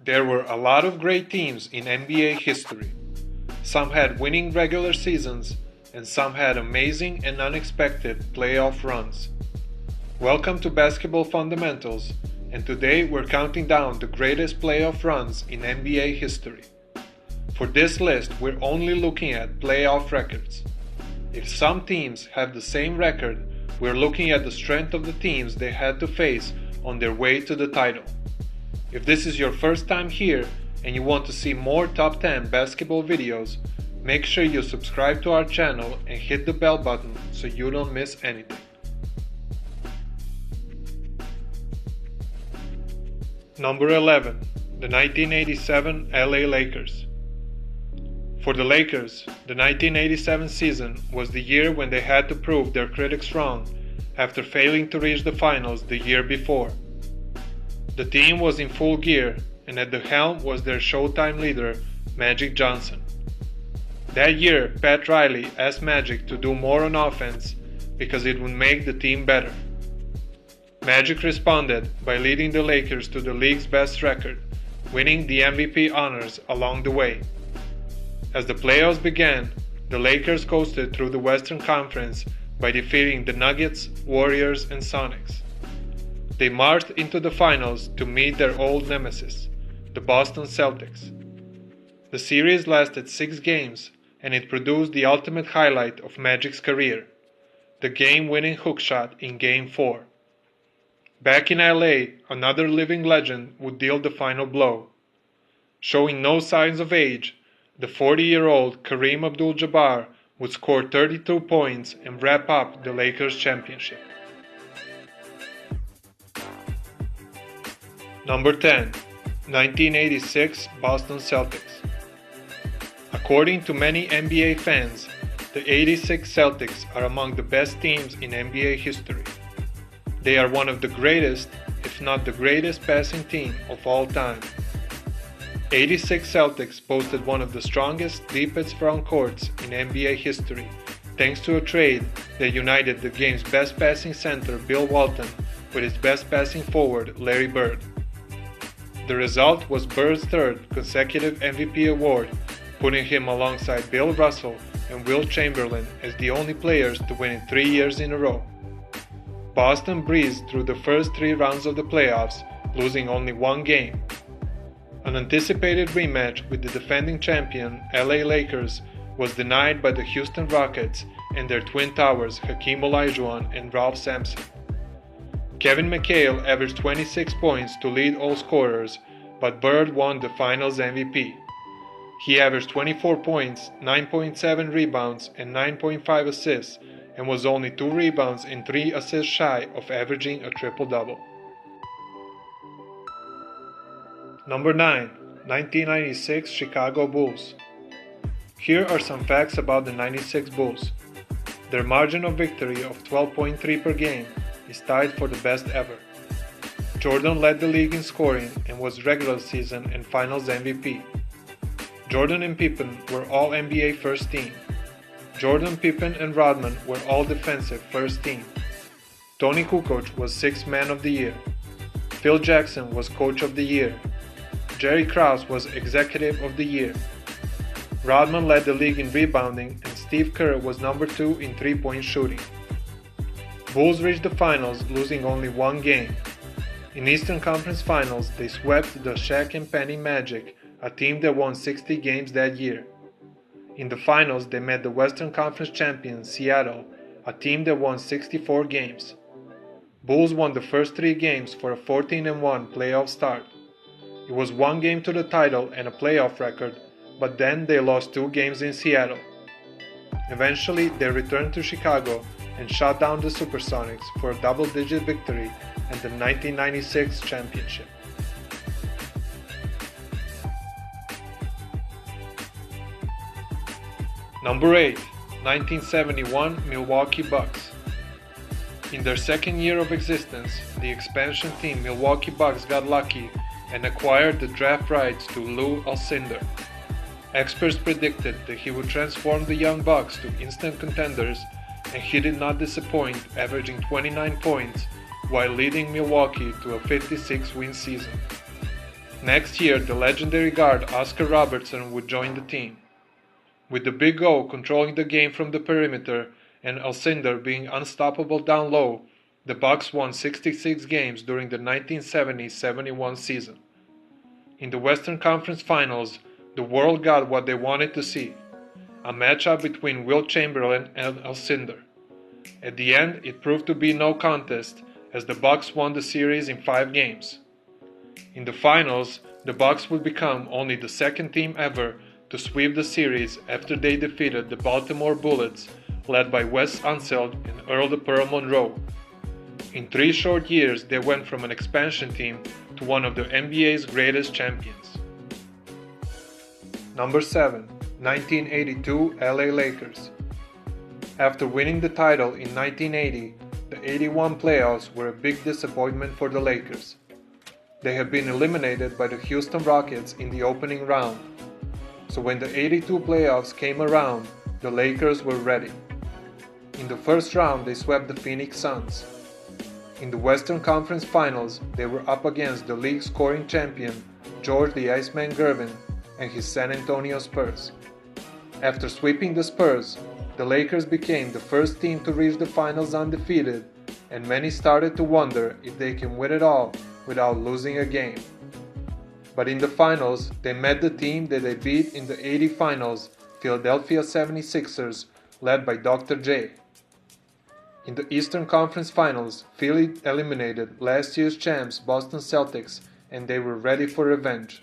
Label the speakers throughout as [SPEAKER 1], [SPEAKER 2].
[SPEAKER 1] There were a lot of great teams in NBA history. Some had winning regular seasons, and some had amazing and unexpected playoff runs. Welcome to Basketball Fundamentals, and today we're counting down the greatest playoff runs in NBA history. For this list, we're only looking at playoff records. If some teams have the same record, we're looking at the strength of the teams they had to face on their way to the title. If this is your first time here and you want to see more top 10 basketball videos, make sure you subscribe to our channel and hit the bell button so you don't miss anything. Number 11. The 1987 LA Lakers. For the Lakers, the 1987 season was the year when they had to prove their critics wrong after failing to reach the finals the year before. The team was in full gear, and at the helm was their Showtime leader, Magic Johnson. That year, Pat Riley asked Magic to do more on offense because it would make the team better. Magic responded by leading the Lakers to the league's best record, winning the MVP honors along the way. As the playoffs began, the Lakers coasted through the Western Conference by defeating the Nuggets, Warriors, and Sonics. They marched into the finals to meet their old nemesis, the Boston Celtics. The series lasted 6 games, and it produced the ultimate highlight of Magic's career, the game-winning hookshot in Game 4. Back in LA, another living legend would deal the final blow. Showing no signs of age, the 40-year-old Kareem Abdul-Jabbar would score 32 points and wrap up the Lakers' championship. Number 10. 1986 Boston Celtics. According to many NBA fans, the 86 Celtics are among the best teams in NBA history. They are one of the greatest, if not the greatest passing team of all time. 86 Celtics boasted one of the strongest, deepest front courts in NBA history, thanks to a trade that united the game's best passing center Bill Walton with its best passing forward Larry Bird. The result was Bird's third consecutive MVP award, putting him alongside Bill Russell and Wilt Chamberlain as the only players to win it 3 years in a row. Boston breezed through the first 3 rounds of the playoffs, losing only 1 game. An anticipated rematch with the defending champion LA Lakers was denied by the Houston Rockets and their twin towers Hakeem Olajuwon and Ralph Sampson. Kevin McHale averaged 26 points to lead all scorers, but Bird won the Finals MVP. He averaged 24 points, 9.7 rebounds, and 9.5 assists, and was only 2 rebounds and 3 assists shy of averaging a triple-double. Number 9. 1996 Chicago Bulls. Here are some facts about the 96 Bulls. Their margin of victory of 12.3 per game is tied for the best ever. Jordan led the league in scoring and was regular season and finals MVP. Jordan and Pippen were all NBA first team. Jordan, Pippen, and Rodman were all defensive first team. Tony Kukoc was 6th man of the year. Phil Jackson was coach of the year. Jerry Krause was executive of the year. Rodman led the league in rebounding and Steve Kerr was number 2 in 3-point shooting. Bulls reached the finals, losing only 1 game. In Eastern Conference Finals, they swept the Shaq and Penny Magic, a team that won 60 games that year. In the finals, they met the Western Conference champions Seattle, a team that won 64 games. Bulls won the first 3 games for a 14-1 playoff start. It was 1 game to the title and a playoff record, but then they lost 2 games in Seattle. Eventually, they returned to Chicago and shut down the Supersonics for a double-digit victory and the 1996 championship. Number 8. 1971 Milwaukee Bucks. In their second year of existence, the expansion team Milwaukee Bucks got lucky and acquired the draft rights to Lou Alcindor. Experts predicted that he would transform the young Bucks to instant contenders, and he did not disappoint, averaging 29 points while leading Milwaukee to a 56-win season. Next year, the legendary guard Oscar Robertson would join the team. With the Big O controlling the game from the perimeter and Alcindor being unstoppable down low, the Bucks won 66 games during the 1970-71 season. In the Western Conference Finals, the world got what they wanted to see, a matchup between Wilt Chamberlain and Alcindor. At the end, it proved to be no contest, as the Bucks won the series in 5 games. In the finals, the Bucks would become only the second team ever to sweep the series after they defeated the Baltimore Bullets, led by Wes Unseld and Earl the Pearl Monroe. In 3 short years, they went from an expansion team to one of the NBA's greatest champions. Number 7. 1982 LA Lakers. After winning the title in 1980, the 81 playoffs were a big disappointment for the Lakers. They had been eliminated by the Houston Rockets in the opening round. So when the 82 playoffs came around, the Lakers were ready. In the first round, they swept the Phoenix Suns. In the Western Conference Finals, they were up against the league scoring champion George the Iceman Gervin and his San Antonio Spurs. After sweeping the Spurs, the Lakers became the first team to reach the finals undefeated, and many started to wonder if they can win it all without losing a game. But in the finals, they met the team that they beat in the 80 finals, Philadelphia 76ers, led by Dr. J. In the Eastern Conference Finals, Philly eliminated last year's champs Boston Celtics, and they were ready for revenge.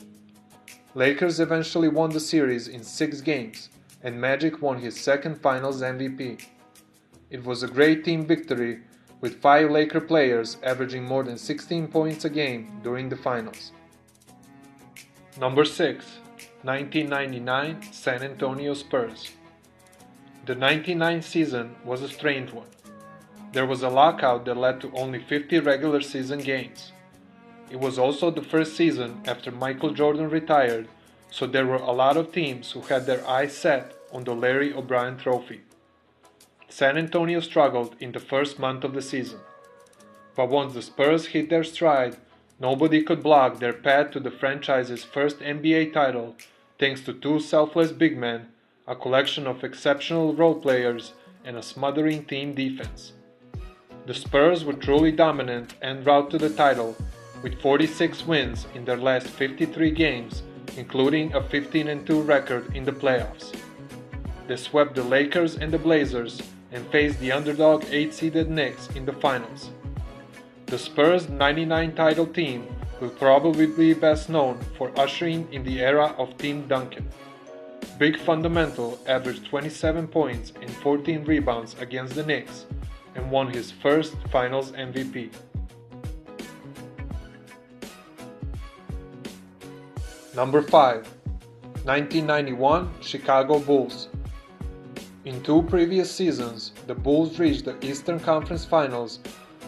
[SPEAKER 1] Lakers eventually won the series in 6 games, and Magic won his second Finals MVP. It was a great team victory, with 5 Laker players averaging more than 16 points a game during the finals. Number 6. 1999 San Antonio Spurs. The 99 season was a strange one. There was a lockout that led to only 50 regular season games. It was also the first season after Michael Jordan retired, so there were a lot of teams who had their eyes set on the Larry O'Brien Trophy. San Antonio struggled in the first month of the season. But once the Spurs hit their stride, nobody could block their path to the franchise's first NBA title thanks to 2 selfless big men, a collection of exceptional role players, and a smothering team defense. The Spurs were truly dominant en route to the title, with 46 wins in their last 53 games, including a 15-2 record in the playoffs. They swept the Lakers and the Blazers and faced the underdog 8-seeded Knicks in the finals. The Spurs' 99 title team will probably be best known for ushering in the era of Team Duncan. Big Fundamental averaged 27 points and 14 rebounds against the Knicks and won his first Finals MVP. Number 5. 1991 Chicago Bulls. In 2 previous seasons, the Bulls reached the Eastern Conference Finals,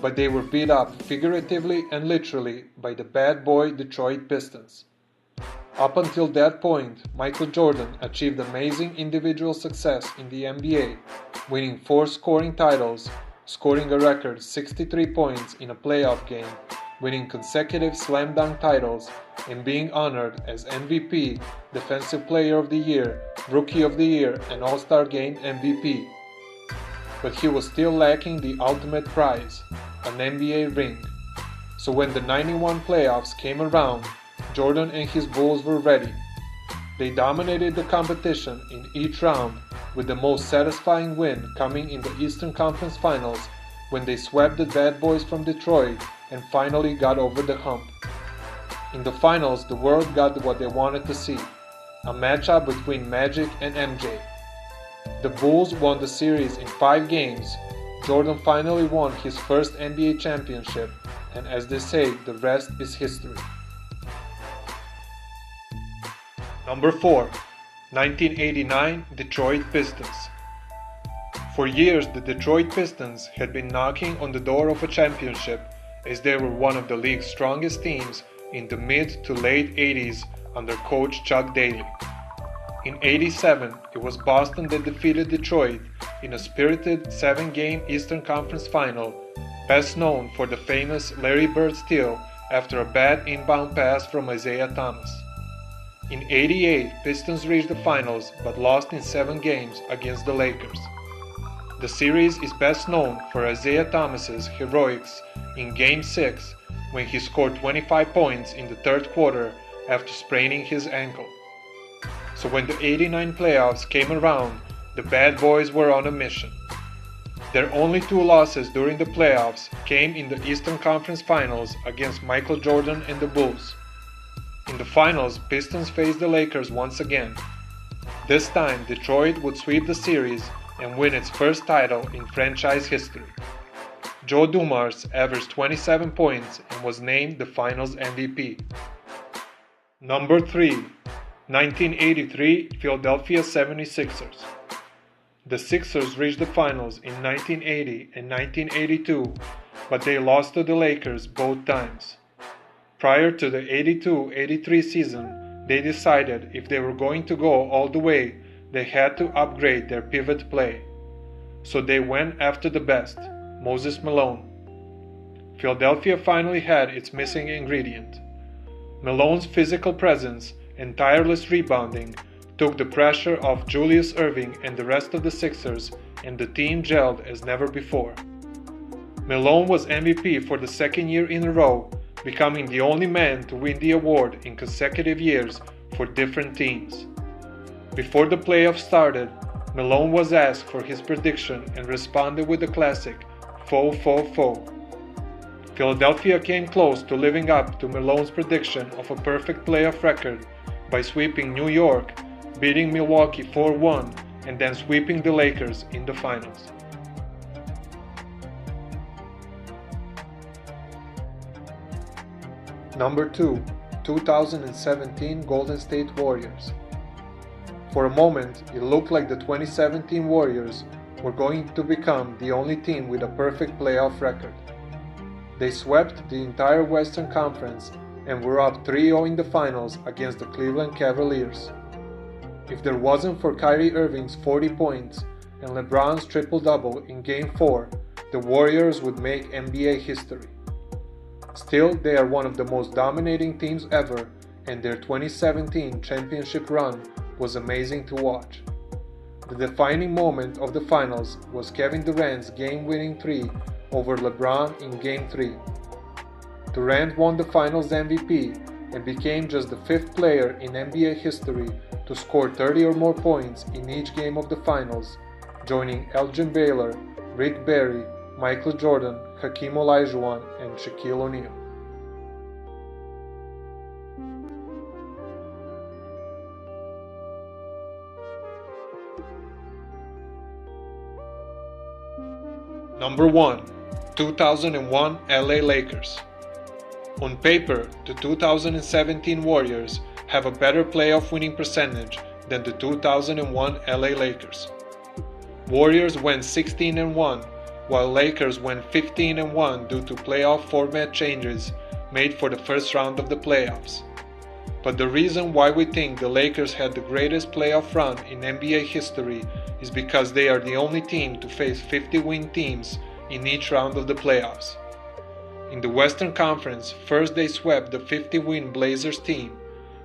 [SPEAKER 1] but they were beat up figuratively and literally by the bad boy Detroit Pistons. Up until that point, Michael Jordan achieved amazing individual success in the NBA, winning 4 scoring titles, scoring a record 63 points in a playoff game, winning consecutive slam dunk titles, and being honored as MVP, Defensive Player of the Year, Rookie of the Year, and All-Star Game MVP. But he was still lacking the ultimate prize, an NBA ring. So when the 91 playoffs came around, Jordan and his Bulls were ready. They dominated the competition in each round, with the most satisfying win coming in the Eastern Conference Finals when they swept the Bad Boys from Detroit and finally got over the hump. In the finals, the world got what they wanted to see, a matchup between Magic and MJ. The Bulls won the series in 5 games. Jordan finally won his first NBA championship, and as they say, the rest is history. Number 4. 1989 Detroit Pistons. For years, the Detroit Pistons had been knocking on the door of a championship, as they were one of the league's strongest teams in the mid to late 80s under coach Chuck Daly. In '87, it was Boston that defeated Detroit in a spirited 7-game Eastern Conference Final, best known for the famous Larry Bird steal after a bad inbound pass from Isaiah Thomas. In '88, Pistons reached the finals but lost in 7 games against the Lakers. The series is best known for Isaiah Thomas's heroics in Game 6 when he scored 25 points in the third quarter after spraining his ankle. So when the '89 playoffs came around, the bad boys were on a mission. Their only 2 losses during the playoffs came in the Eastern Conference Finals against Michael Jordan and the Bulls. In the finals, Pistons faced the Lakers once again. This time, Detroit would sweep the series and win its first title in franchise history. Joe Dumars averaged 27 points and was named the Finals MVP. Number 3. 1983 Philadelphia 76ers. The Sixers reached the finals in 1980 and 1982, but they lost to the Lakers both times. Prior to the 82-83 season, they decided if they were going to go all the way, they had to upgrade their pivot play. So they went after the best, Moses Malone. Philadelphia finally had its missing ingredient. Malone's physical presence and tireless rebounding took the pressure off Julius Erving and the rest of the Sixers, and the team gelled as never before. Malone was MVP for the second year in a row, becoming the only man to win the award in consecutive years for different teams. Before the playoffs started, Malone was asked for his prediction and responded with the classic "Fo, fo, fo." Philadelphia came close to living up to Malone's prediction of a perfect playoff record by sweeping New York, beating Milwaukee 4-1, and then sweeping the Lakers in the finals. Number 2. 2017 Golden State Warriors. For a moment, it looked like the 2017 Warriors were going to become the only team with a perfect playoff record. They swept the entire Western Conference and were up 3-0 in the finals against the Cleveland Cavaliers. If there wasn't for Kyrie Irving's 40 points and LeBron's triple-double in Game 4, the Warriors would make NBA history. Still, they are one of the most dominating teams ever, and their 2017 championship run was amazing to watch. The defining moment of the finals was Kevin Durant's game-winning 3 over LeBron in Game 3. Durant won the Finals MVP and became just the 5th player in NBA history to score 30 or more points in each game of the Finals, joining Elgin Baylor, Rick Barry, Michael Jordan, Hakeem Olajuwon, and Shaquille O'Neal. Number 1. 2001 LA Lakers. On paper, the 2017 Warriors have a better playoff winning percentage than the 2001 LA Lakers. Warriors went 16-1, while Lakers went 15-1 due to playoff format changes made for the first round of the playoffs. But the reason why we think the Lakers had the greatest playoff run in NBA history is because they are the only team to face 50-win teams in each round of the playoffs. In the Western Conference, first they swept the 50-win Blazers team,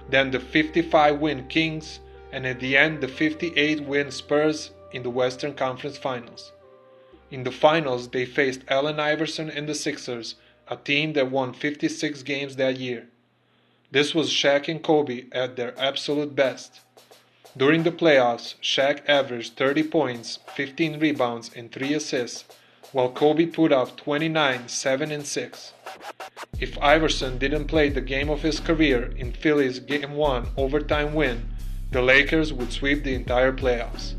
[SPEAKER 1] then the 55-win Kings, and at the end the 58-win Spurs in the Western Conference Finals. In the finals, they faced Allen Iverson and the Sixers, a team that won 56 games that year. This was Shaq and Kobe at their absolute best. During the playoffs, Shaq averaged 30 points, 15 rebounds, and 3 assists, while Kobe put up 29, 7, and 6. If Iverson didn't play the game of his career in Philly's Game 1 overtime win, the Lakers would sweep the entire playoffs.